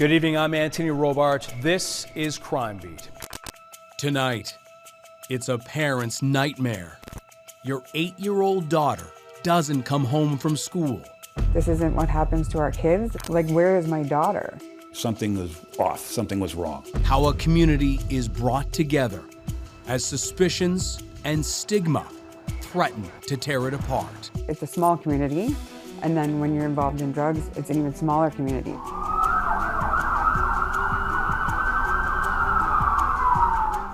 Good evening, I'm Anthony Robart. This is Crime Beat. Tonight, it's a parent's nightmare. Your 8-year-old daughter doesn't come home from school. This isn't what happens to our kids. Like, where is my daughter? Something was off, something was wrong. How a community is brought together as suspicions and stigma threaten to tear it apart. It's a small community, and then when you're involved in drugs, it's an even smaller community.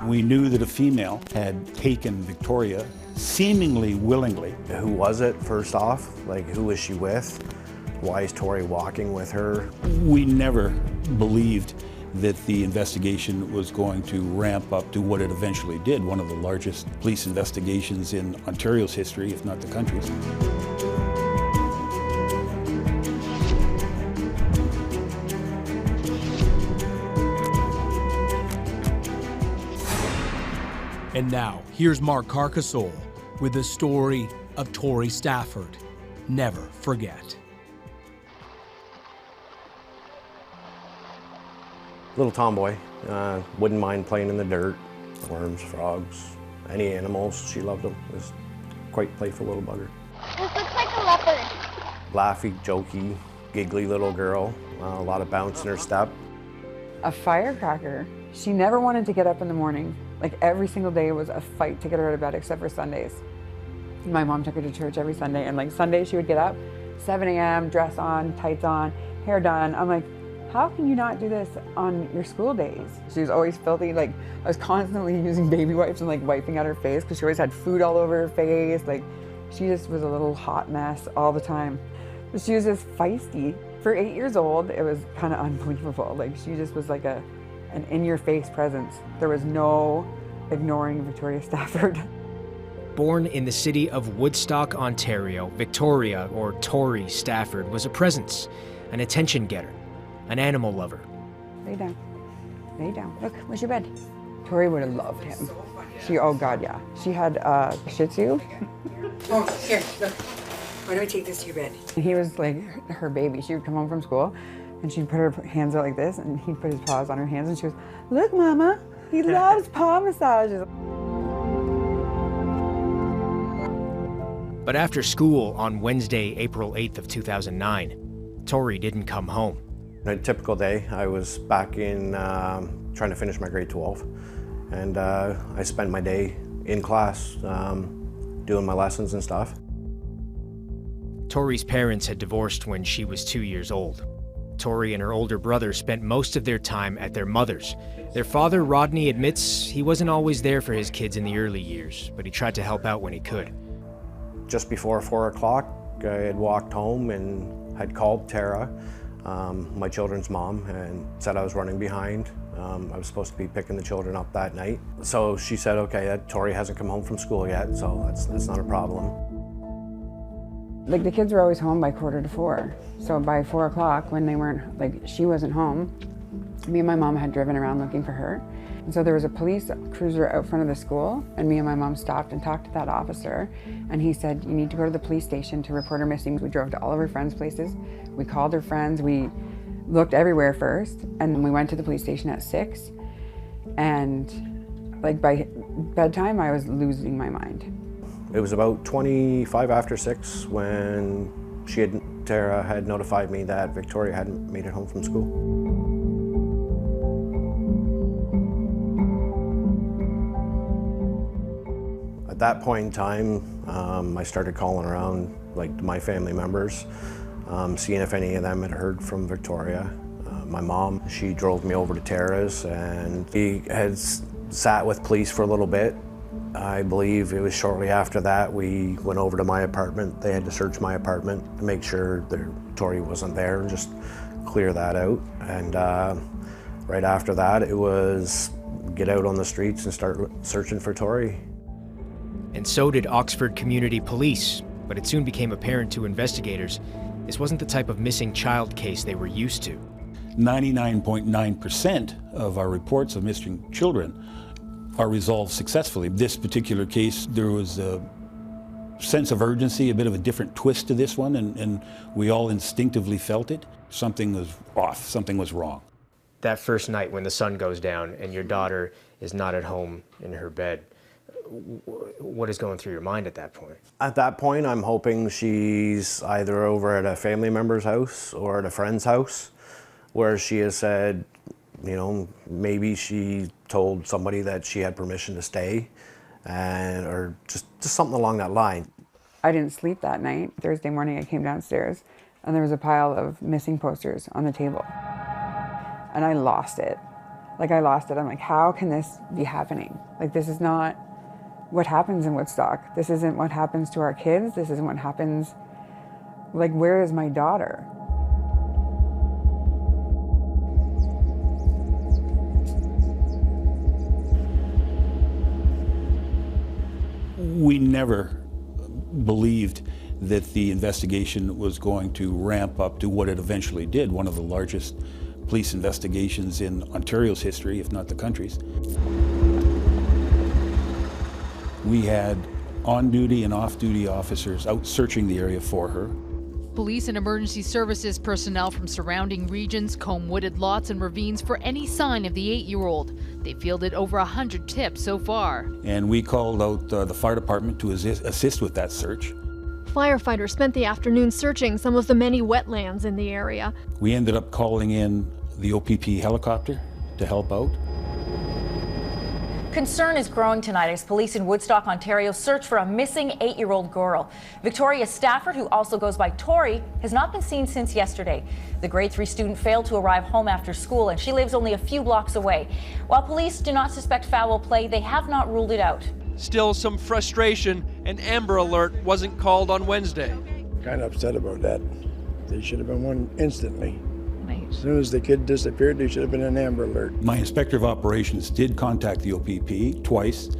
We knew that a female had taken Victoria, seemingly willingly. Who was it, first off? Like, who was she with? Why is Tori walking with her? We never believed that the investigation was going to ramp up to what it eventually did, one of the largest police investigations in Ontario's history, if not the country's. And now, here's Mark Carcassole with the story of Tori Stafford. Never forget. Little tomboy, wouldn't mind playing in the dirt, worms, frogs, any animals. She loved them. Was quite playful little bugger. This looks like a leopard. Laughy, jokey, giggly little girl. A lot of bounce in her step. A firecracker. She never wanted to get up in the morning. Like, every single day was a fight to get her out of bed, except for Sundays. My mom took her to church every Sunday, and like Sunday she would get up, 7 a.m., dress on, tights on, hair done. I'm like, how can you not do this on your school days? She was always filthy. Like, I was constantly using baby wipes and like wiping out her face because she always had food all over her face. Like, she just was a little hot mess all the time. But she was just feisty. For 8 years old, it was kind of unbelievable. Like, she just was like an in-your-face presence. There was no ignoring Victoria Stafford. Born in the city of Woodstock, Ontario, Victoria, or Tori Stafford, was a presence, an attention getter, an animal lover. Lay down. Lay down. Look, where's your bed? Tori would have loved him. Oh God, yeah. She had a Shih Tzu. Oh, here, look. Why don't we take this to your bed? He was like her baby. She would come home from school and she'd put her hands out like this and he'd put his paws on her hands and she was, look, Mama, he loves paw massages. But after school on Wednesday, April 8th of 2009, Tori didn't come home. On a typical day, I was back in trying to finish my grade 12, and I spent my day in class doing my lessons and stuff. Tori's parents had divorced when she was 2 years old. Tori and her older brother spent most of their time at their mother's. Their father, Rodney, admits he wasn't always there for his kids in the early years, but he tried to help out when he could. Just before 4 o'clock, I had walked home and had called Tara, my children's mom, and said I was running behind. I was supposed to be picking the children up that night. So she said, okay, Tori hasn't come home from school yet, so that's not a problem. Like, the kids were always home by 3:45. So by 4 o'clock, when they weren't, like, she wasn't home, me and my mom had driven around looking for her. And so there was a police cruiser out front of the school, and me and my mom stopped and talked to that officer. And he said, you need to go to the police station to report her missing. We drove to all of her friends' places. We called her friends. We looked everywhere first. And then we went to the police station at 6. And like, by bedtime, I was losing my mind. It was about 25 after 6 when Tara had notified me that Victoria hadn't made it home from school. At that point in time, I started calling around, like, my family members, seeing if any of them had heard from Victoria. My mom, she drove me over to Tara's, and we had sat with police for a little bit. I believe it was shortly after that we went over to my apartment. They had to search my apartment to make sure that Tori wasn't there and just clear that out. And right after that, it was get out on the streets and start searching for Tori. And so did Oxford Community Police, but it soon became apparent to investigators this wasn't the type of missing child case they were used to. 99.9% of our reports of missing children are resolved successfully. This particular case, there was a sense of urgency, a bit of a different twist to this one, and we all instinctively felt it. Something was off, something was wrong. That first night when the sun goes down and your daughter is not at home in her bed, what is going through your mind at that point? At that point, I'm hoping she's either over at a family member's house or at a friend's house, where she has said, you know, maybe she told somebody that she had permission to stay, or just something along that line. I didn't sleep that night. Thursday morning I came downstairs and there was a pile of missing posters on the table. And I lost it. Like, I lost it. I'm like, how can this be happening? Like, this is not what happens in Woodstock. This isn't what happens to our kids. This isn't what happens. Like, where is my daughter? We never believed that the investigation was going to ramp up to what it eventually did, one of the largest police investigations in Ontario's history, if not the country's. We had on-duty and off-duty officers out searching the area for her. Police and emergency services personnel from surrounding regions comb wooded lots and ravines for any sign of the 8-year-old. They fielded over 100 tips so far. And we called out the fire department to assist with that search. Firefighters spent the afternoon searching some of the many wetlands in the area. We ended up calling in the OPP helicopter to help out. Concern is growing tonight as police in Woodstock, Ontario search for a missing 8-year-old girl. Tori Stafford, who also goes by Tori, has not been seen since yesterday. The grade 3 student failed to arrive home after school and she lives only a few blocks away. While police do not suspect foul play, they have not ruled it out. Still some frustration. An Amber Alert wasn't called on Wednesday. Kind of upset about that. They should have been one instantly. As soon as the kid disappeared, there should have been an Amber Alert. My inspector of operations did contact the OPP twice,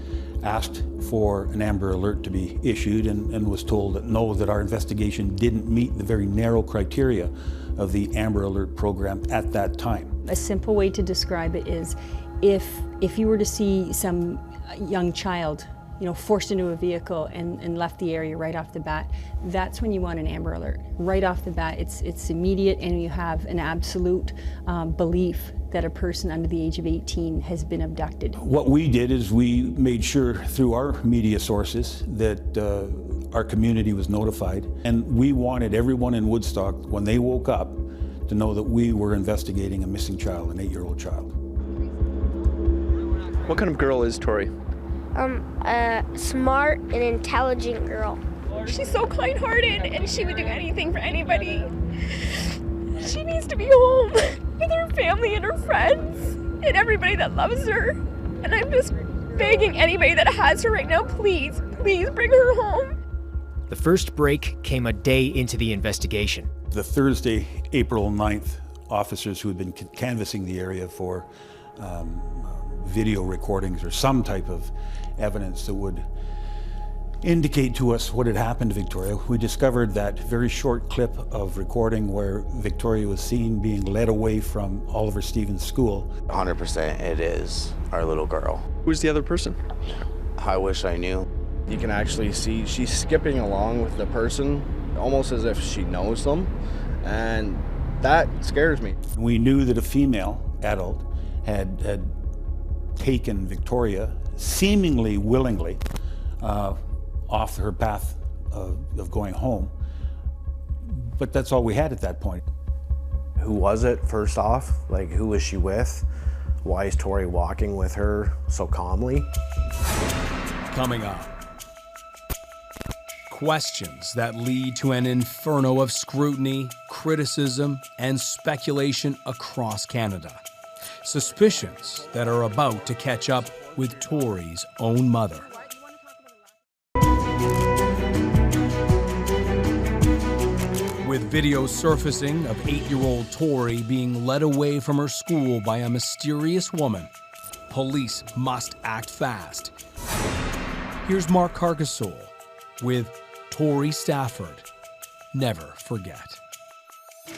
asked for an Amber Alert to be issued, and was told that no, that our investigation didn't meet the very narrow criteria of the Amber Alert program at that time. A simple way to describe it is if you were to see some young child, you know, forced into a vehicle and left the area right off the bat, that's when you want an Amber Alert. Right off the bat, it's immediate, and you have an absolute belief that a person under the age of 18 has been abducted. What we did is we made sure through our media sources that our community was notified, and we wanted everyone in Woodstock, when they woke up, to know that we were investigating a missing child, an 8-year-old child. What kind of girl is Tori? A smart and intelligent girl. She's so kind-hearted and she would do anything for anybody. She needs to be home with her family and her friends and everybody that loves her. And I'm just begging anybody that has her right now, please, please bring her home. The first break came a day into the investigation. The Thursday, April 9th, officers who had been canvassing the area for video recordings or some type of evidence that would indicate to us what had happened to Victoria. We discovered that very short clip of recording where Victoria was seen being led away from Oliver Stevens School. 100% it is our little girl. Who's the other person? I wish I knew. You can actually see she's skipping along with the person, almost as if she knows them, and that scares me. We knew that a female adult had taken Victoria, seemingly willingly, off her path of going home. But that's all we had at that point. Who was it, first off? Like, who was she with? Why is Tori walking with her so calmly? Coming up, questions that lead to an inferno of scrutiny, criticism, and speculation across Canada. Suspicions that are about to catch up with Tori's own mother. With video surfacing of 8-year-old Tori being led away from her school by a mysterious woman, police must act fast. Here's Mark Carcassole with Tori Stafford. Never forget.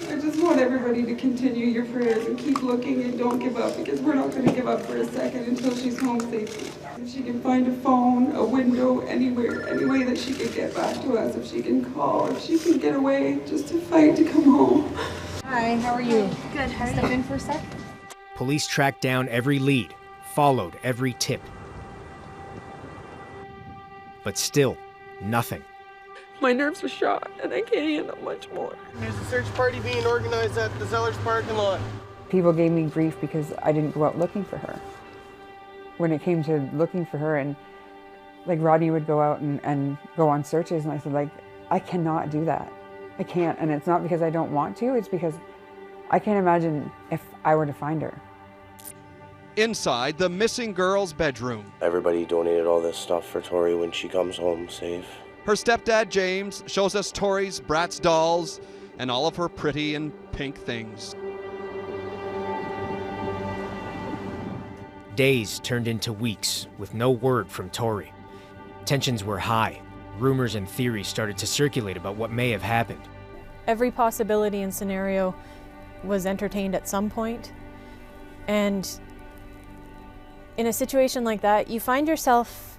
I just want everybody to continue your prayers and keep looking and don't give up, because we're not going to give up for a second until she's home safely. If she can find a phone, a window, anywhere, any way that she can get back to us, if she can call, if she can get away just to fight to come home. Hi, how are you? Good, how are you? Step in for a sec. Police tracked down every lead, followed every tip. But still, nothing. My nerves are shot, and I can't handle much more. There's a search party being organized at the Zellers parking lot. People gave me grief because I didn't go out looking for her. When it came to looking for her, and like Rodney would go out and go on searches, and I said, like, I cannot do that. I can't, and it's not because I don't want to, it's because I can't imagine if I were to find her. Inside the missing girl's bedroom. Everybody donated all this stuff for Tori when she comes home safe. Her stepdad, James, shows us Tori's Bratz dolls and all of her pretty and pink things. Days turned into weeks with no word from Tori. Tensions were high. Rumors and theories started to circulate about what may have happened. Every possibility and scenario was entertained at some point. And in a situation like that, you find yourself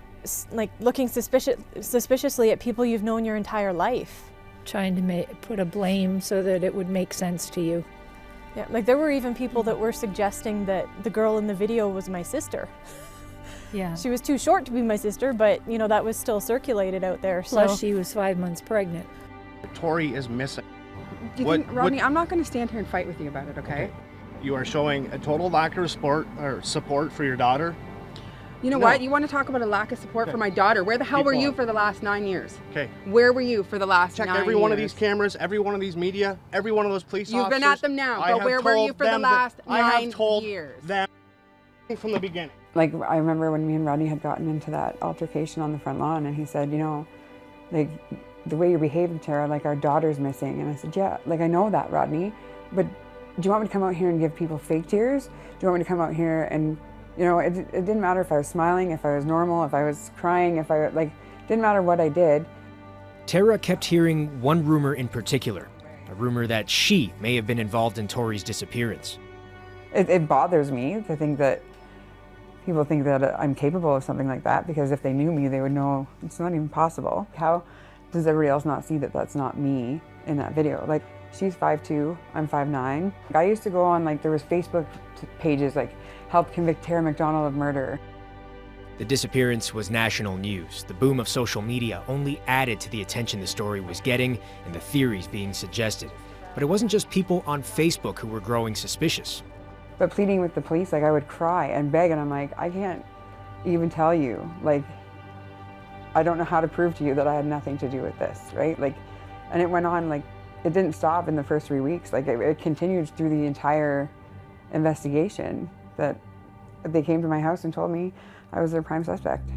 like looking suspiciously at people you've known your entire life. Trying to put a blame so that it would make sense to you. Yeah, like there were even people that were suggesting that the girl in the video was my sister. Yeah. She was too short to be my sister, but you know, that was still circulated out there. Plus she was 5 months pregnant. Tori is missing. Do you think, Rodney, I'm not going to stand here and fight with you about it, okay? You are showing a total lack of support for your daughter. You know what? You want to talk about a lack of support for my daughter. Where the hell were you for the last 9 years? Okay. Where were you for the last 9 years? Check every one of these cameras, every one of these media, every one of those police officers. You've been at them now, but where were you for the last 9 years? I have told them from the beginning. Like, I remember when me and Rodney had gotten into that altercation on the front lawn, and he said, you know, like, the way you're behaving, Tara, like, our daughter's missing. And I said, yeah, like, I know that, Rodney, but do you want me to come out here and give people fake tears? Do you want me to come out here and, you know, it didn't matter if I was smiling, if I was normal, if I was crying, if I, like, didn't matter what I did. Tara kept hearing one rumor in particular, a rumor that she may have been involved in Tori's disappearance. It bothers me to think that people think that I'm capable of something like that, because if they knew me, they would know it's not even possible. How does everybody else not see that that's not me in that video? Like, she's 5'2", I'm 5'9". I used to go on, like, there was Facebook pages like, help convict Tara McDonald of murder. The disappearance was national news. The boom of social media only added to the attention the story was getting and the theories being suggested. But it wasn't just people on Facebook who were growing suspicious. But pleading with the police, like, I would cry and beg, and I'm like, I can't even tell you, like, I don't know how to prove to you that I had nothing to do with this, right? Like, and it went on, like, it didn't stop in the first 3 weeks. Like, it continued through the entire investigation, that they came to my house and told me I was their prime suspect.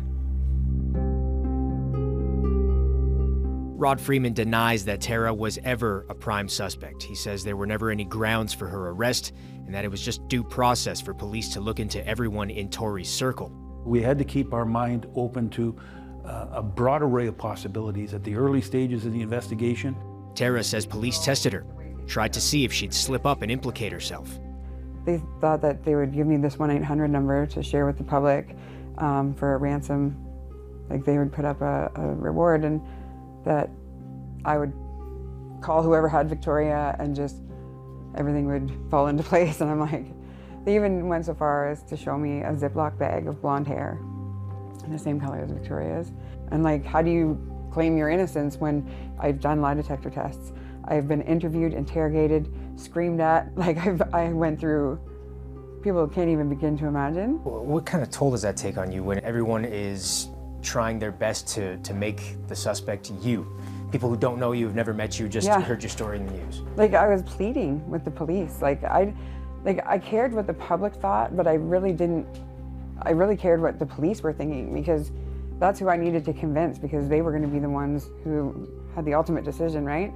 Rod Freeman denies that Tara was ever a prime suspect. He says there were never any grounds for her arrest and that it was just due process for police to look into everyone in Tori's circle. We had to keep our mind open to a broad array of possibilities at the early stages of the investigation. Tara says police tested her, tried to see if she'd slip up and implicate herself. They thought that they would give me this 1-800 number to share with the public for a ransom. Like, they would put up a reward, and that I would call whoever had Victoria and just everything would fall into place. And I'm like, they even went so far as to show me a Ziploc bag of blonde hair, the same color as Victoria's. And like, how do you claim your innocence when I've done lie detector tests? I've been interviewed, interrogated, screamed at. Like, I went through, people can't even begin to imagine. What kind of toll does that take on you when everyone is trying their best to make the suspect you? People who don't know you, have never met you, just heard your story in the news. Like, I was pleading with the police. I cared what the public thought, but I really cared what the police were thinking, because that's who I needed to convince, because they were going to be the ones who had the ultimate decision, right?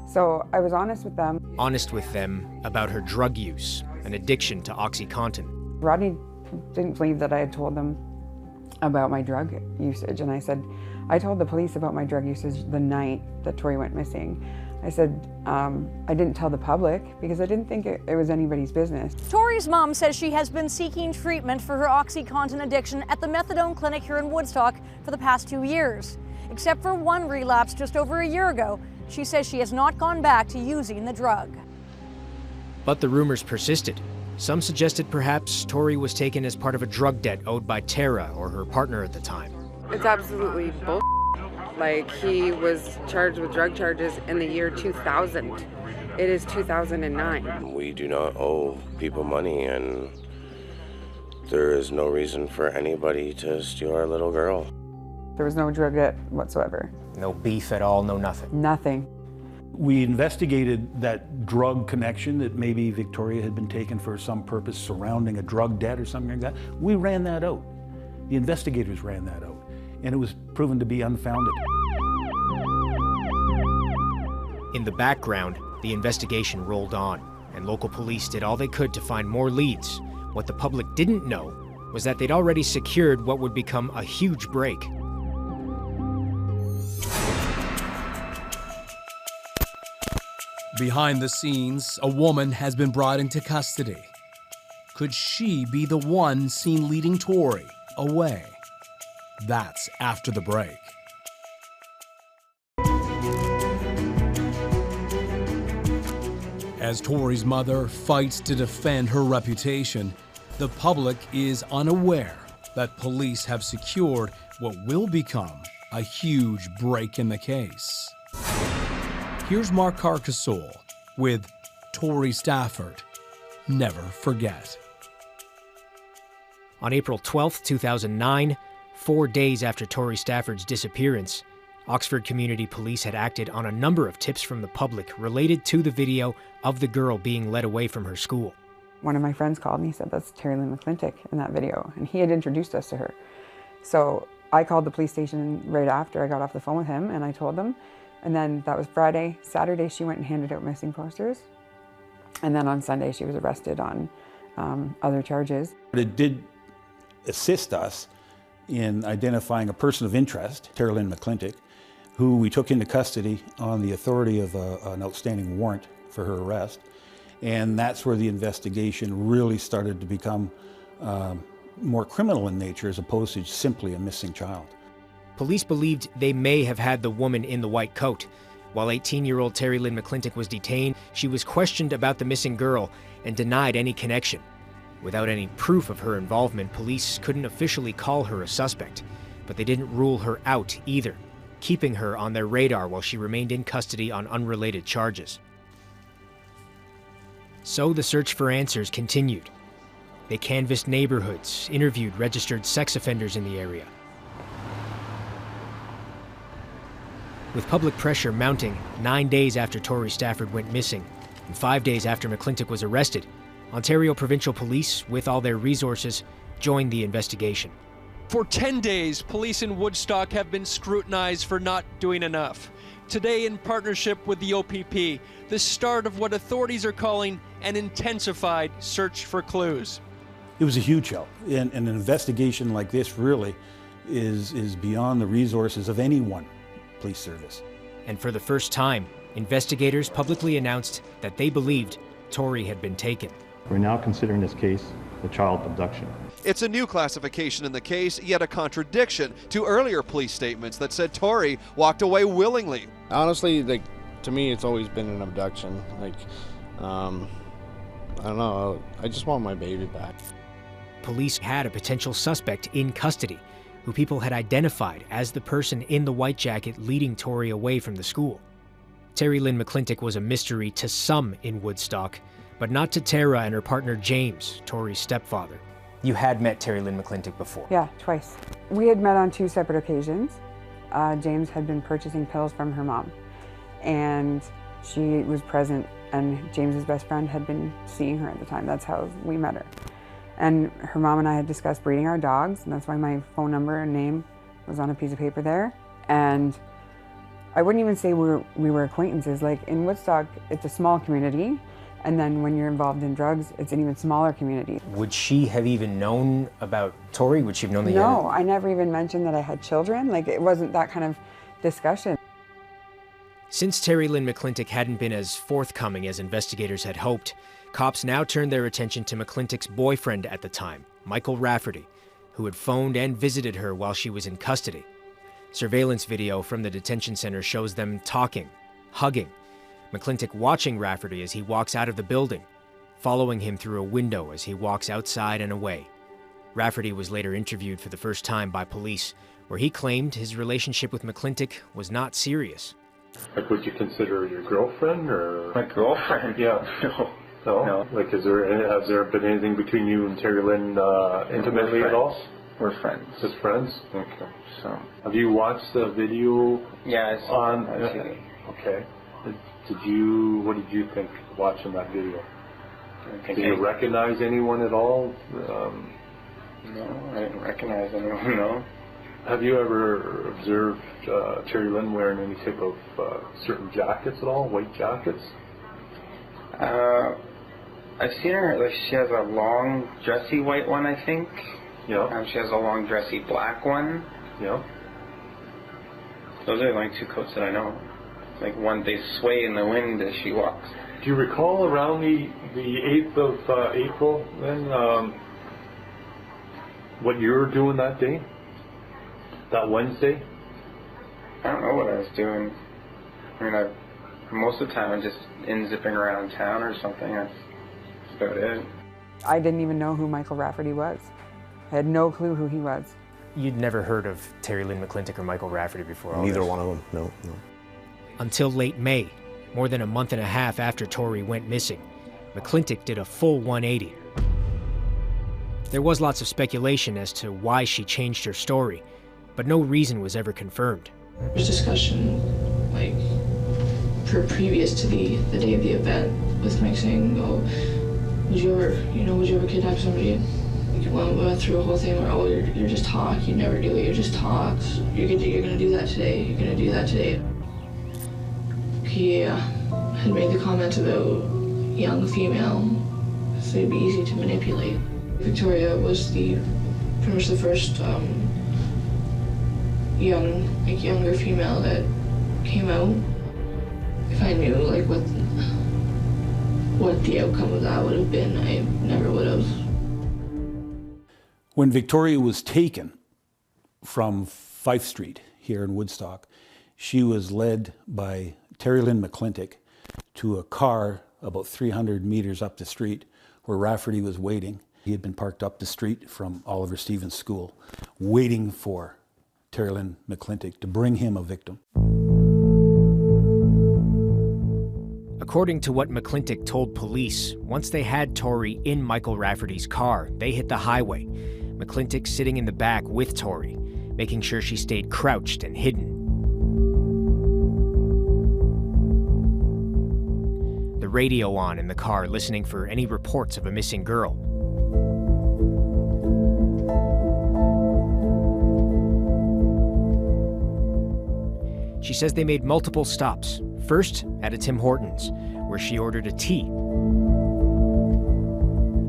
So I was honest with them. Honest with them about her drug use, an addiction to OxyContin. Rodney didn't believe that I had told them about my drug usage, and I said, I told the police about my drug usage the night that Tori went missing. I said, I didn't tell the public because I didn't think it was anybody's business. Tori's mom says she has been seeking treatment for her OxyContin addiction at the methadone clinic here in Woodstock for the past 2 years. Except for one relapse just over a year ago, she says she has not gone back to using the drug. But the rumors persisted. Some suggested perhaps Tori was taken as part of a drug debt owed by Tara or her partner at the time. It's absolutely bull. Like, he was charged with drug charges in the year 2000. It is 2009. We do not owe people money, and there is no reason for anybody to steal our little girl. There was no drug debt whatsoever. No beef at all, no nothing. Nothing. We investigated that drug connection, that maybe Victoria had been taken for some purpose surrounding a drug debt or something like that. We ran that out. The investigators ran that out, and it was proven to be unfounded. In the background, the investigation rolled on, and local police did all they could to find more leads. What the public didn't know was that they'd already secured what would become a huge break. Behind the scenes, a woman has been brought into custody. Could she be the one seen leading Tori away? That's after the break. As Tori's mother fights to defend her reputation, the public is unaware that police have secured what will become a huge break in the case. Here's Mark Carcassole with Tori Stafford, Never Forget. On April 12, 2009, 4 days after Tori Stafford's disappearance, Oxford Community Police had acted on a number of tips from the public related to the video of the girl being led away from her school. One of my friends called and he said, "That's Terri-Lynne McClintic in that video." And he had introduced us to her. So I called the police station right after I got off the phone with him, and I told them. And then that was Friday. Saturday, she went and handed out missing posters. And then on Sunday, she was arrested on other charges. But it did assist us in identifying a person of interest, Terri-Lynne McClintic, who we took into custody on the authority of an outstanding warrant for her arrest. And that's where the investigation really started to become more criminal in nature as opposed to simply a missing child. Police believed they may have had the woman in the white coat. While 18-year-old Terri-Lynne McClintic was detained, she was questioned about the missing girl and denied any connection. Without any proof of her involvement, police couldn't officially call her a suspect, but they didn't rule her out either, keeping her on their radar while she remained in custody on unrelated charges. So the search for answers continued. They canvassed neighborhoods, interviewed registered sex offenders in the area. With public pressure mounting 9 days after Tori Stafford went missing and 5 days after McClintic was arrested, Ontario Provincial Police, with all their resources, joined the investigation. For 10 days, police in Woodstock have been scrutinized for not doing enough. Today, in partnership with the OPP, the start of what authorities are calling an intensified search for clues. It was a huge help, and an investigation like this really is beyond the resources of any one police service. And for the first time, investigators publicly announced that they believed Tori had been taken. We're now considering this case a child abduction. It's a new classification in the case, yet a contradiction to earlier police statements that said Tori walked away willingly. Honestly, to me, it's always been an abduction. I don't know, I just want my baby back. Police had a potential suspect in custody, who people had identified as the person in the white jacket leading Tori away from the school. Terri-Lynne McClintic was a mystery to some in Woodstock, but not to Tara and her partner James, Tori's stepfather. You had met Terri-Lynne McClintic before? Yeah, twice. We had met on 2 separate occasions. James had been purchasing pills from her mom, and she was present, and James's best friend had been seeing her at the time. That's how we met her. And her mom and I had discussed breeding our dogs, and that's why my phone number and name was on a piece of paper there. And I wouldn't even say we were acquaintances. Like, in Woodstock, it's a small community, and then when you're involved in drugs, it's an even smaller community. Would she have even known about Tori? Would she have known that you had... No, I never even mentioned that I had children. Like, it wasn't that kind of discussion. Since Terri-Lynne McClintic hadn't been as forthcoming as investigators had hoped, cops now turned their attention to McClintic's boyfriend at the time, Michael Rafferty, who had phoned and visited her while she was in custody. Surveillance video from the detention center shows them talking, hugging, McClintic watching Rafferty as he walks out of the building, following him through a window as he walks outside and away. Rafferty was later interviewed for the first time by police, where he claimed his relationship with McClintic was not serious. Like, would you consider your girlfriend, or? My girlfriend? Yeah. No? Like, has there been anything between you and Terri-Lynne intimately at all? We're friends. Just friends? Okay. So. Have you watched the video? Yeah, I saw it. Okay. What did you think watching that video? Did you recognize anyone at all? No, I didn't recognize anyone, no. Have you ever observed Terri-Lynne wearing any type of certain jackets at all, white jackets? I've seen her, like, she has a long, dressy white one, I think. Yeah. And she has a long, dressy black one. Yeah. Those are like 2 coats that I know. Like, one, they sway in the wind as she walks. Do you recall around the 8th of April, then, what you were doing that day? That Wednesday? I don't know what I was doing. I mean, most of the time I'm just zipping around town or something. That's about it. I didn't even know who Michael Rafferty was. I had no clue who he was. You'd never heard of Terri-Lynne McClintic or Michael Rafferty before? Neither one of them, no. Until late May, more than a month and a half after Tori went missing, McClintic did a full 180. There was lots of speculation as to why she changed her story, but no reason was ever confirmed. There's discussion, like, previous to the day of the event, with Mike saying, "Oh, would you ever kidnap somebody?" We went through a whole thing where, "Oh, you're just talk. You never do it. You're just talk. You're gonna do that today. You're gonna do that today." He had made the comment about young female, so it'd be easy to manipulate. Victoria was pretty much the first younger female that came out. If I knew like what the outcome of that would have been, I never would have. When Victoria was taken from Fife Street here in Woodstock, she was led by Terri-Lynne McClintic to a car about 300 meters up the street where Rafferty was waiting. He had been parked up the street from Oliver Stevens School, waiting for Terri-Lynne McClintic to bring him a victim. According to what McClintic told police, once they had Tori in Michael Rafferty's car, they hit the highway, McClintic sitting in the back with Tori, making sure she stayed crouched and hidden. The radio on in the car, listening for any reports of a missing girl. She says they made multiple stops. First, at a Tim Hortons, where she ordered a tea.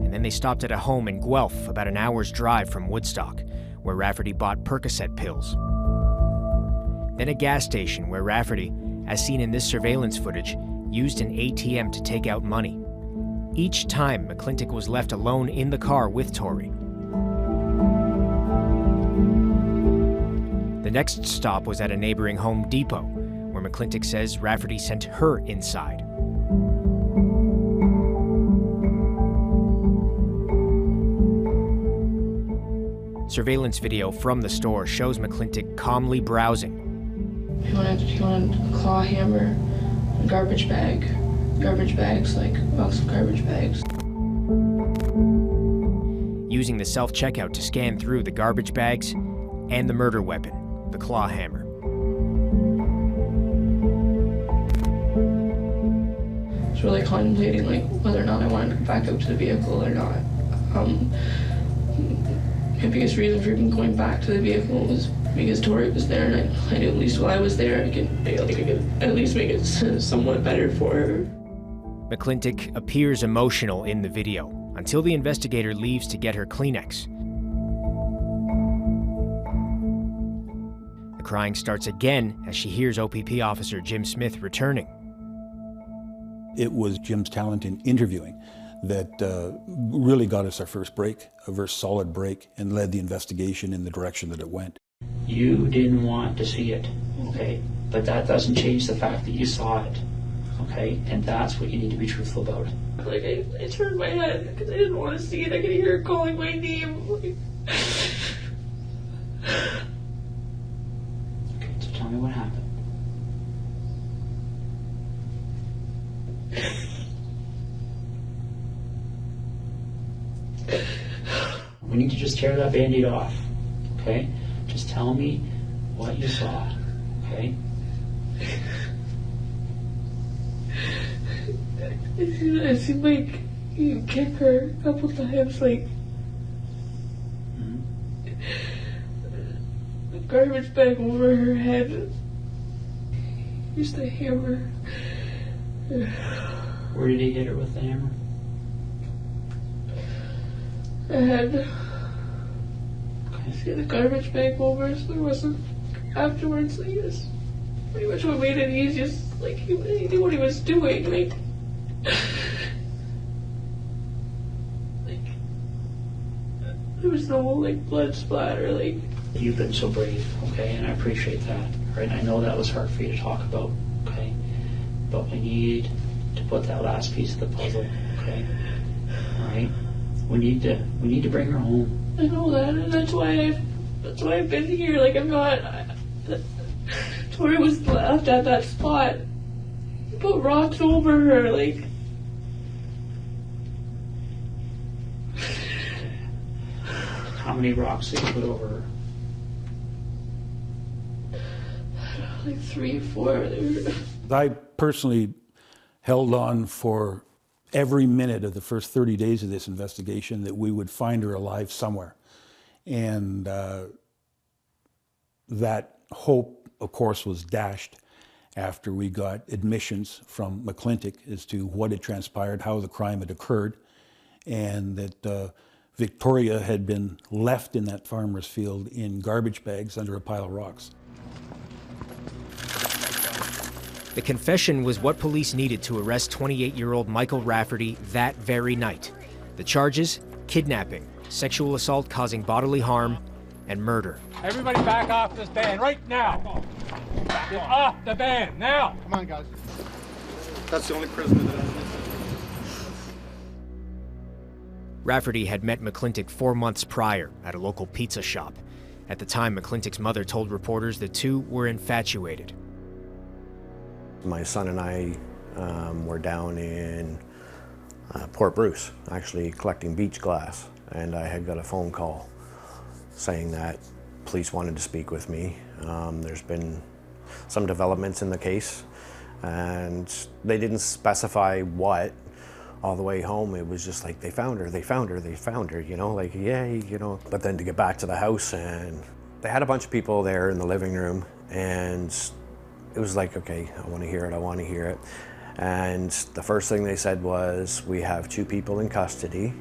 And then they stopped at a home in Guelph, about an hour's drive from Woodstock, where Rafferty bought Percocet pills. Then a gas station where Rafferty, as seen in this surveillance footage, used an ATM to take out money. Each time, McClintic was left alone in the car with Tori. The next stop was at a neighboring Home Depot, where McClintic says Rafferty sent her inside. Surveillance video from the store shows McClintic calmly browsing. He wanted a claw hammer, a garbage bags, like a box of garbage bags. Using the self-checkout to scan through the garbage bags and the murder weapon, the claw hammer. I was really contemplating like whether or not I wanted to go back up to the vehicle or not. My biggest reason for even going back to the vehicle was because Tori was there, and I knew at least while I was there, I could at least make it somewhat better for her. McClintic appears emotional in the video until the investigator leaves to get her Kleenex. The crying starts again as she hears OPP officer Jim Smith returning. It was Jim's talent in interviewing that really got us our first break, a very solid break, and led the investigation in the direction that it went. You didn't want to see it, okay? But that doesn't change the fact that you saw it. okay? And that's what you need to be truthful about. Like, I turned my head because I didn't want to see it. I could hear her calling my name. Okay, so tell me what happened. We need to just tear that Band-Aid off, okay? Just tell me what you saw, okay? I seen like you kick her a couple times, like the garbage bag over her head. Used to hammer. Where did he hit her with the hammer? And see the garbage bag over, so there wasn't afterwards. Like, just pretty much what made it easiest. Like he knew what he was doing. Like there was no like blood splatter. Like you've been so brave, okay, and I appreciate that. Right? I know that was hard for you to talk about, okay, but we need to put that last piece of the puzzle, okay. All right. We need to bring her home. I know that, and that's why I've been here. Like I'm not. Tori was left at that spot. He put rocks over her, like. How many rocks did you put over her? Like 3 or 4. I personally held on for every minute of the first 30 days of this investigation that we would find her alive somewhere. And that hope, of course, was dashed after we got admissions from McClintic as to what had transpired, how the crime had occurred, and that Victoria had been left in that farmer's field in garbage bags under a pile of rocks. The confession was what police needed to arrest 28-year-old Michael Rafferty that very night. The charges: kidnapping, sexual assault causing bodily harm, and murder. Everybody back off this van right now. Get off the van now. Come on, guys. That's the only prisoner that has. Rafferty had met McClintic 4 months prior at a local pizza shop. At the time, McClintic's mother told reporters the two were infatuated. My son and I were down in Port Bruce, actually collecting beach glass, and I had got a phone call saying that police wanted to speak with me. There's been some developments in the case, and they didn't specify what. All the way home, it was just like, they found her, they found her, they found her, you know, like, yay, you know. But then to get back to the house, and they had a bunch of people there in the living room, and it was like, okay, I want to hear it, I want to hear it. And the first thing they said was, we have 2 people in custody.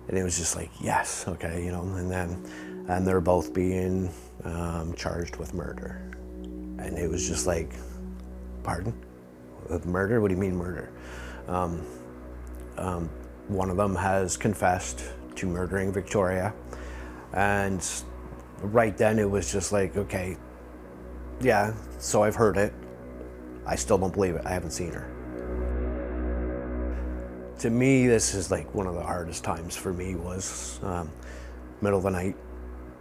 And it was just like, yes, okay, you know, and they're both being charged with murder. And it was just like, pardon? Murder? What do you mean murder? One of them has confessed to murdering Victoria, and right then it was just like, okay, yeah, so I've heard it. I still don't believe it. I haven't seen her. To me, this is like one of the hardest times for me was middle of the night,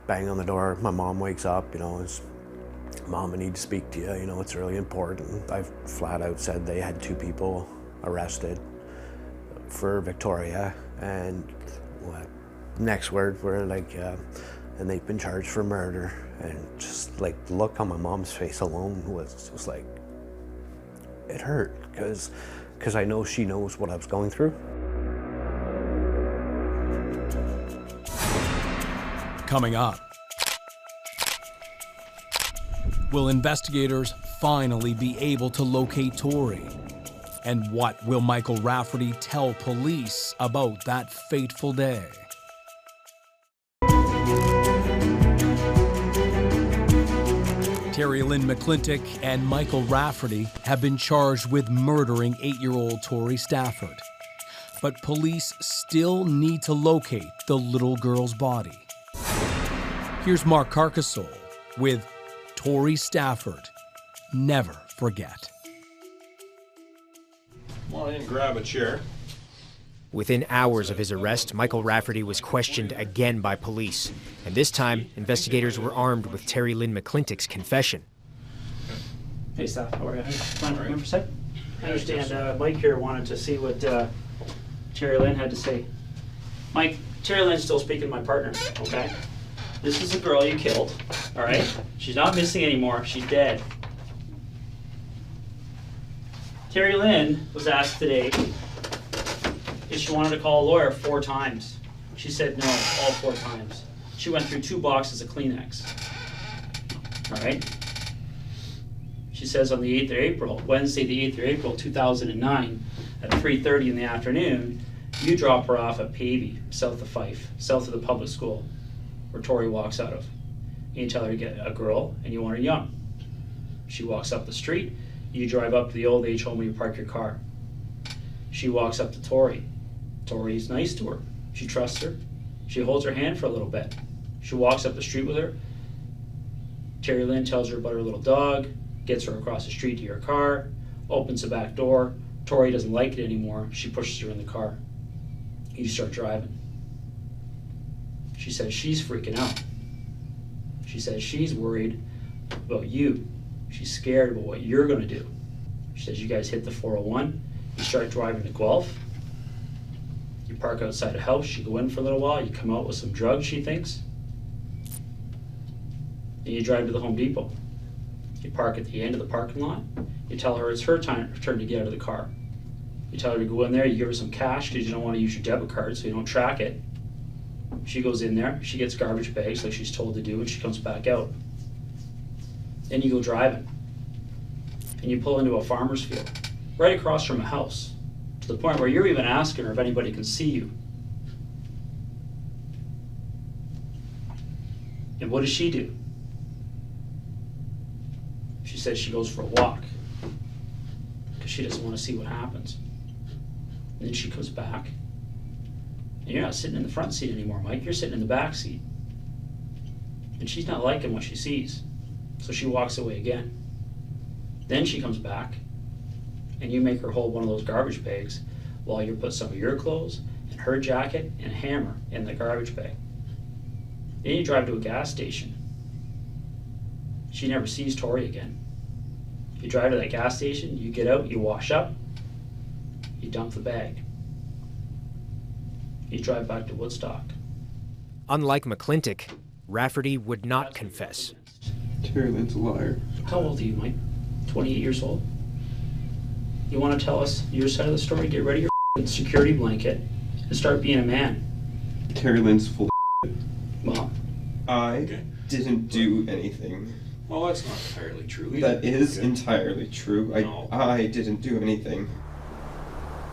bang on the door, my mom wakes up, you know, it's, Mom, I need to speak to you, you know, it's really important. I've flat out said they had 2 people arrested for Victoria, and what, next word were like, and they've been charged for murder. And just like the look on my mom's face alone was just like, it hurt, because I know she knows what I was going through. Coming up, will investigators finally be able to locate Tori? And what will Michael Rafferty tell police about that fateful day? Terri-Lynne McClintic and Michael Rafferty have been charged with murdering 8-year-old Tori Stafford. But police still need to locate the little girl's body. Here's Mark Carcassole with Tori Stafford, Never Forget. on in and grab a chair. Within hours of his arrest, Michael Rafferty was questioned again by police. And this time, investigators were armed with Terri-Lynne McClintic's confession. Hey, Steph, how are you? Mind for a sec? I understand Mike here wanted to see what Terri-Lynne had to say. Mike, Terri-Lynne's still speaking to my partner, okay? This is a girl you killed, all right? She's not missing anymore. She's dead. Terri-Lynne was asked today if she wanted to call a lawyer 4 times. She said no, all 4 times. She went through 2 boxes of Kleenex. All right? She says on the 8th of April, Wednesday the 8th of April, 2009, at 3:30 in the afternoon, you drop her off at Pavey, south of Fife, south of the public school, where Tori walks out of. You tell her to get a girl, and you want her young. She walks up the street, you drive up to the old age home where you park your car. She walks up to Tori. Tori's nice to her. She trusts her. She holds her hand for a little bit. She walks up the street with her. Terri-Lynne tells her about her little dog, gets her across the street to her car, opens the back door. Tori doesn't like it anymore. She pushes her in the car. You start driving. She says she's freaking out. She says she's worried about you. She's scared about what you're going to do. She says you guys hit the 401. You start driving to Guelph. You park outside a house. You go in for a little while. You come out with some drugs, she thinks. And you drive to the Home Depot. You park at the end of the parking lot. You tell her it's her turn to get out of the car. You tell her to go in there. You give her some cash because you don't want to use your debit card so you don't track it. She goes in there. She gets garbage bags like she's told to do, and she comes back out. Then you go driving. And you pull into a farmer's field right across from a house, to the point where you're even asking her if anybody can see you. And what does she do? She says she goes for a walk because she doesn't want to see what happens. And then she comes back. And you're not sitting in the front seat anymore, Mike. You're sitting in the back seat. And she's not liking what she sees. So she walks away again. Then she comes back, and you make her hold one of those garbage bags while you put some of your clothes and her jacket and a hammer in the garbage bag. Then you drive to a gas station. She never sees Tori again. You drive to that gas station, you get out, you wash up, you dump the bag. You drive back to Woodstock. Unlike McClintic, Rafferty would not confess. Terri-Lynne's a liar. How old are you, Mike? 28 years old? You want to tell us your side of the story? Get rid of your security blanket and start being a man. Terri-Lynne's full of Well, I didn't do anything. Well, that's not entirely true either. That is entirely true. I didn't do anything.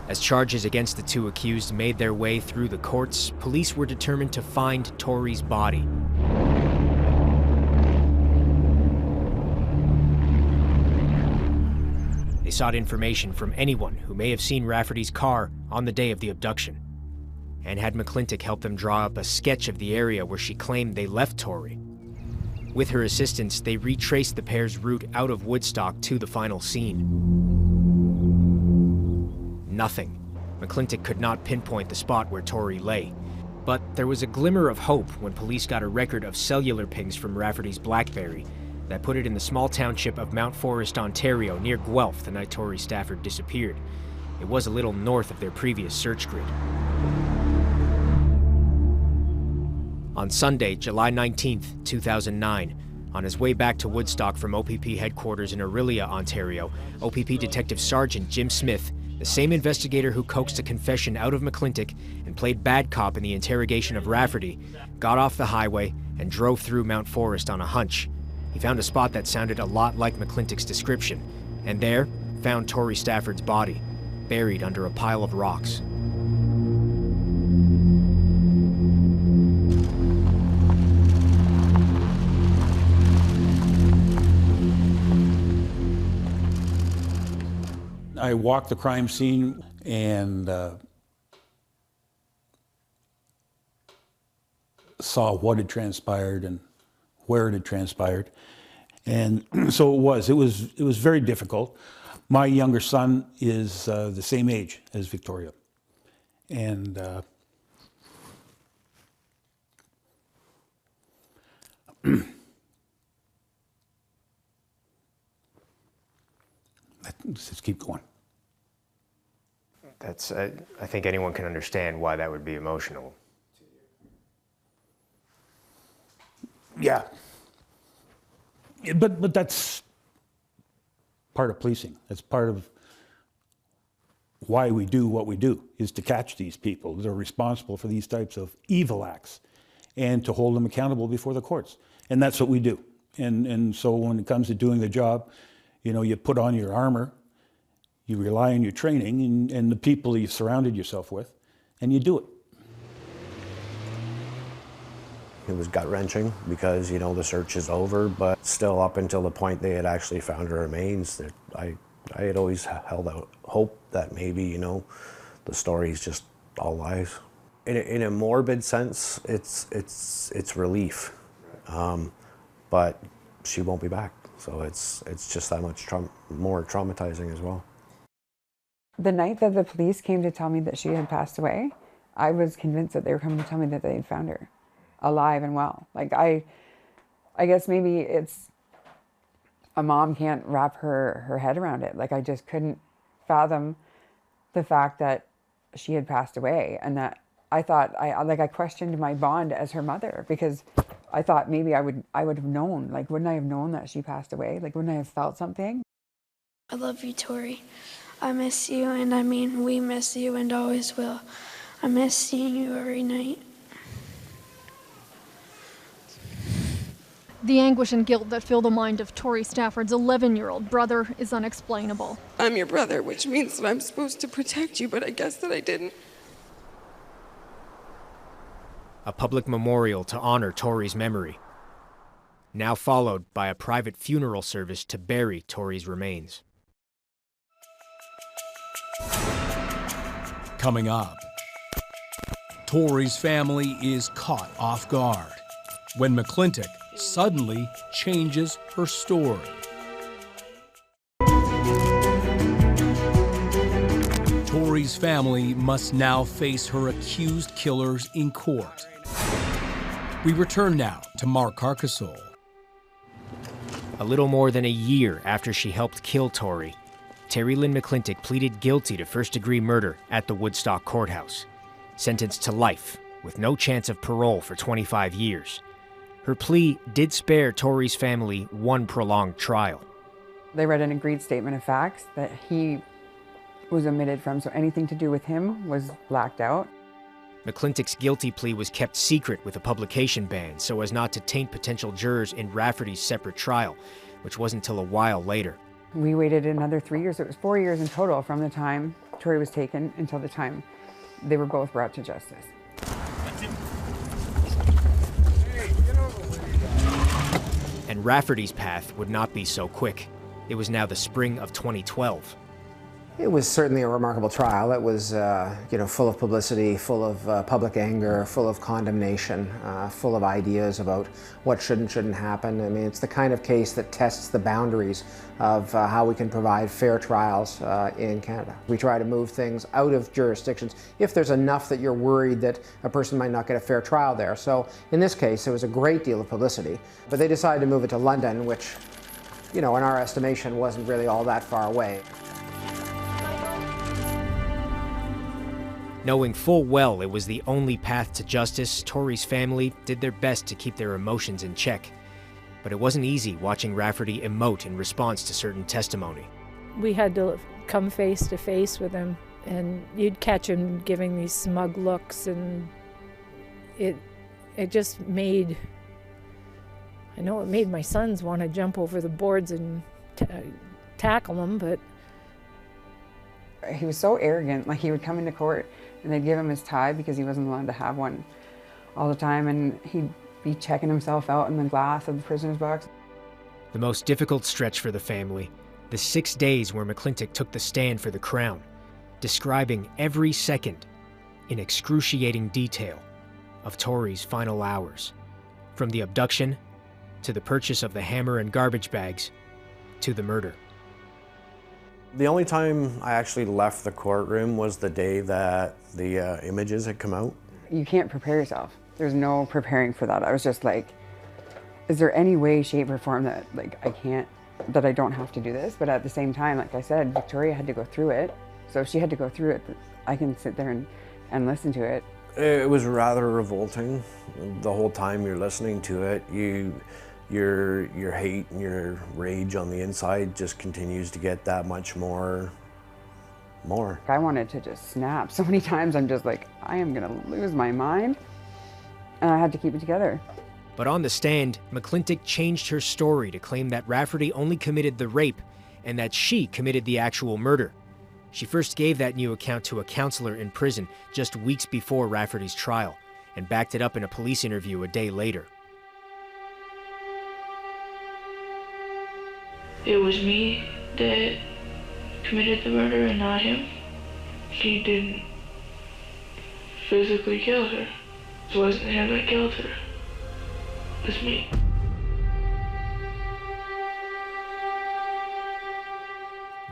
As charges against the 2 accused made their way through the courts, police were determined to find Tori's body. They sought information from anyone who may have seen Rafferty's car on the day of the abduction, and had McClintic help them draw up a sketch of the area where she claimed they left Tori. With her assistance, they retraced the pair's route out of Woodstock to the final scene. Nothing. McClintic could not pinpoint the spot where Tori lay. But there was a glimmer of hope when police got a record of cellular pings from Rafferty's BlackBerry that put it in the small township of Mount Forest, Ontario, near Guelph the night Tori Stafford disappeared. It was a little north of their previous search grid. On Sunday, July 19th, 2009, on his way back to Woodstock from OPP headquarters in Orillia, Ontario, OPP Detective Sergeant Jim Smith, the same investigator who coaxed a confession out of McClintic and played bad cop in the interrogation of Rafferty, got off the highway and drove through Mount Forest on a hunch. He found a spot that sounded a lot like McClintic's description, and there found Tori Stafford's body, buried under a pile of rocks. I walked the crime scene and saw what had transpired and where it had transpired. And so it was very difficult. My younger son is the same age as Victoria. And let's just keep going. That's, I think anyone can understand why that would be emotional. Yeah. But that's part of policing. That's part of why we do what we do, is to catch these people that are responsible for these types of evil acts and to hold them accountable before the courts. And that's what we do. And so when it comes to doing the job, you know, you put on your armor, you rely on your training and the people you've surrounded yourself with, and you do it. It was gut-wrenching because, you know, the search is over, but still up until the point they had actually found her remains, that I had always held out hope that maybe, you know, the story's just all lies. In a morbid sense, it's relief, but she won't be back. So it's just that much more traumatizing as well. The night that the police came to tell me that she had passed away, I was convinced that they were coming to tell me that they had found her alive and well. Like I guess maybe it's a mom can't wrap her head around it. Like I just couldn't fathom the fact that she had passed away, and that I thought I questioned my bond as her mother, because I thought maybe I would have known. Like, wouldn't I have known that she passed away? Like, wouldn't I have felt something? I love you, Tori. I miss you, and I mean, we miss you and always will. I miss seeing you every night. The anguish and guilt that fill the mind of Tori Stafford's 11-year-old brother is unexplainable. I'm your brother, which means that I'm supposed to protect you, but I guess that I didn't. A public memorial to honor Tori's memory, now followed by a private funeral service to bury Tori's remains. Coming up, Tori's family is caught off guard when McClintic suddenly changes her story. Tori's family must now face her accused killers in court. We return now to Mark Carcassole. A little more than a year after she helped kill Tori, Terri-Lynne McClintic pleaded guilty to first-degree murder at the Woodstock courthouse, sentenced to life with no chance of parole for 25 years. Her plea did spare Tori's family one prolonged trial. They read an agreed statement of facts that he was omitted from, so anything to do with him was blacked out. McClintic's guilty plea was kept secret with a publication ban so as not to taint potential jurors in Rafferty's separate trial, which wasn't until a while later. We waited another 3 years. It was 4 years in total from the time Tori was taken until the time they were both brought to justice. And Rafferty's path would not be so quick. It was now the spring of 2012. It was certainly a remarkable trial. It was, full of publicity, full of public anger, full of condemnation, full of ideas about what should and shouldn't happen. I mean, it's the kind of case that tests the boundaries of how we can provide fair trials in Canada. We try to move things out of jurisdictions if there's enough that you're worried that a person might not get a fair trial there. So in this case, there was a great deal of publicity, but they decided to move it to London, which, in our estimation, wasn't really all that far away. Knowing full well it was the only path to justice, Tori's family did their best to keep their emotions in check. But it wasn't easy watching Rafferty emote in response to certain testimony. We had to come face to face with him, and you'd catch him giving these smug looks, and it just made, I know it made my sons want to jump over the boards and tackle him, but he was so arrogant. Like, he would come into court and they'd give him his tie because he wasn't allowed to have one all the time, and he'd be checking himself out in the glass of the prisoner's box. The most difficult stretch for the family, the 6 days where McClintic took the stand for the Crown, describing every second in excruciating detail of Tori's final hours, from the abduction to the purchase of the hammer and garbage bags to the murder. The only time I actually left the courtroom was the day that the images had come out. You can't prepare yourself. There's no preparing for that. I was just like, is there any way, shape, or form that that I don't have to do this? But at the same time, like I said, Victoria had to go through it. So if she had to go through it, I can sit there and listen to it. It was rather revolting. The whole time you're listening to it, your hate and your rage on the inside just continues to get that much more. I wanted to just snap. So many times I'm just like, I am gonna lose my mind. And I had to keep it together. But on the stand, McClintic changed her story to claim that Rafferty only committed the rape and that she committed the actual murder. She first gave that new account to a counselor in prison just weeks before Rafferty's trial and backed it up in a police interview a day later. It was me that committed the murder and not him. He didn't physically kill her. It wasn't him that killed her. It was me.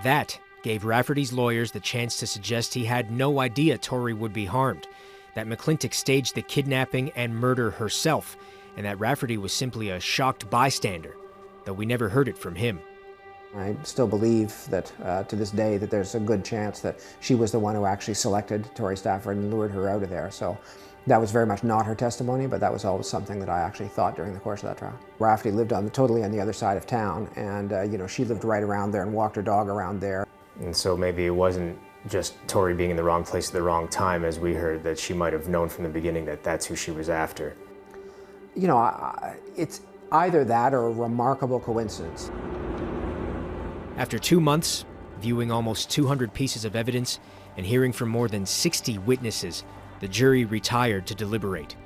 That gave Rafferty's lawyers the chance to suggest he had no idea Tori would be harmed, that McClintic staged the kidnapping and murder herself, and that Rafferty was simply a shocked bystander, though we never heard it from him. I still believe that to this day that there's a good chance that she was the one who actually selected Tori Stafford and lured her out of there. So that was very much not her testimony, but that was always something that I actually thought during the course of that trial. Rafferty lived totally on the other side of town, and she lived right around there and walked her dog around there. And so maybe it wasn't just Tori being in the wrong place at the wrong time, as we heard, that she might have known from the beginning that that's who she was after. It's either that or a remarkable coincidence. After 2 months, viewing almost 200 pieces of evidence and hearing from more than 60 witnesses, the jury retired to deliberate.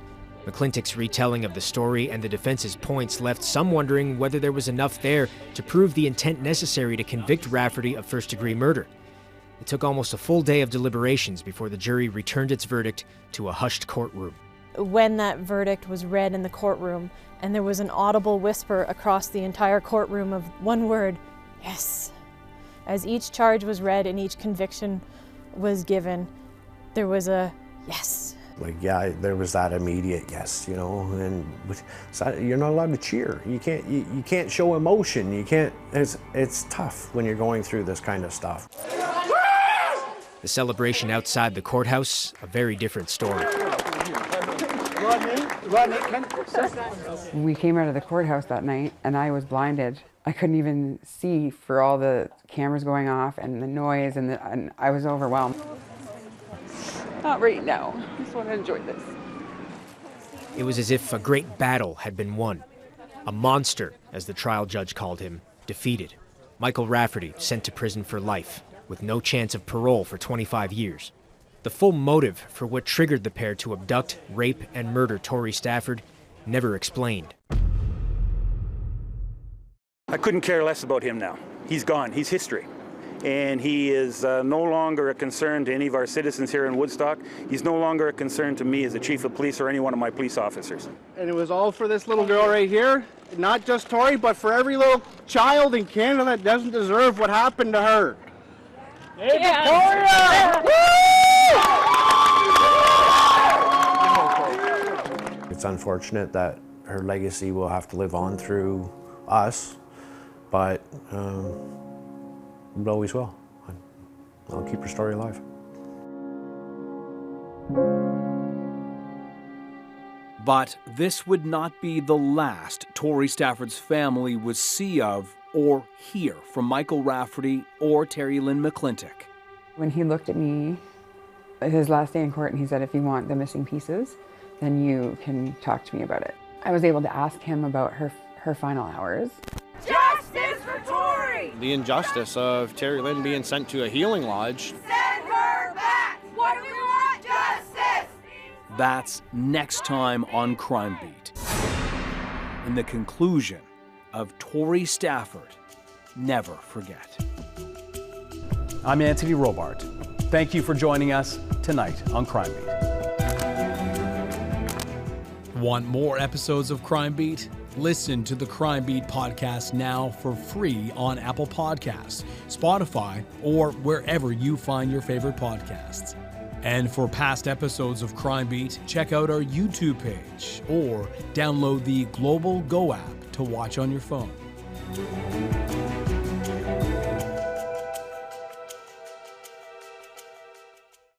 McClintic's retelling of the story and the defense's points left some wondering whether there was enough there to prove the intent necessary to convict Rafferty of first-degree murder. It took almost a full day of deliberations before the jury returned its verdict to a hushed courtroom. When that verdict was read in the courtroom, and there was an audible whisper across the entire courtroom of one word, yes. As each charge was read and each conviction was given, there was a yes. There was that immediate yes, and you're not allowed to cheer. You can't show emotion. You can't. It's tough when you're going through this kind of stuff. The celebration outside the courthouse, a very different story. We came out of the courthouse that night, and I was blinded. I couldn't even see for all the cameras going off and the noise, and I was overwhelmed. Not right now. I just want to enjoy this. It was as if a great battle had been won. A monster, as the trial judge called him, defeated. Michael Rafferty sent to prison for life, with no chance of parole for 25 years. The full motive for what triggered the pair to abduct, rape, and murder Tori Stafford never explained. I couldn't care less about him now. He's gone. He's history. And he is no longer a concern to any of our citizens here in Woodstock. He's no longer a concern to me as the chief of police or any one of my police officers. And it was all for this little girl right here. Not just Tori, but for every little child in Canada that doesn't deserve what happened to her. Hey, Victoria! It's unfortunate that her legacy will have to live on through us, but it always will. I'll keep her story alive. But this would not be the last Tori Stafford's family would see of or hear from Michael Rafferty or Terri-Lynne McClintic. When he looked at me, his last day in court, and he said, if you want the missing pieces, then you can talk to me about it. I was able to ask him about her final hours. Justice for Tori! The injustice of Terri-Lynne being sent to a healing lodge. Send her back! What do we want? Justice! That's next time on Crime Beat. In the conclusion of Tori Stafford, Never Forget. I'm Anthony Robart. Thank you for joining us tonight on Crime Beat. Want more episodes of Crime Beat? Listen to the Crime Beat podcast now for free on Apple Podcasts, Spotify, or wherever you find your favorite podcasts. And for past episodes of Crime Beat, check out our YouTube page or download the Global Go app to watch on your phone.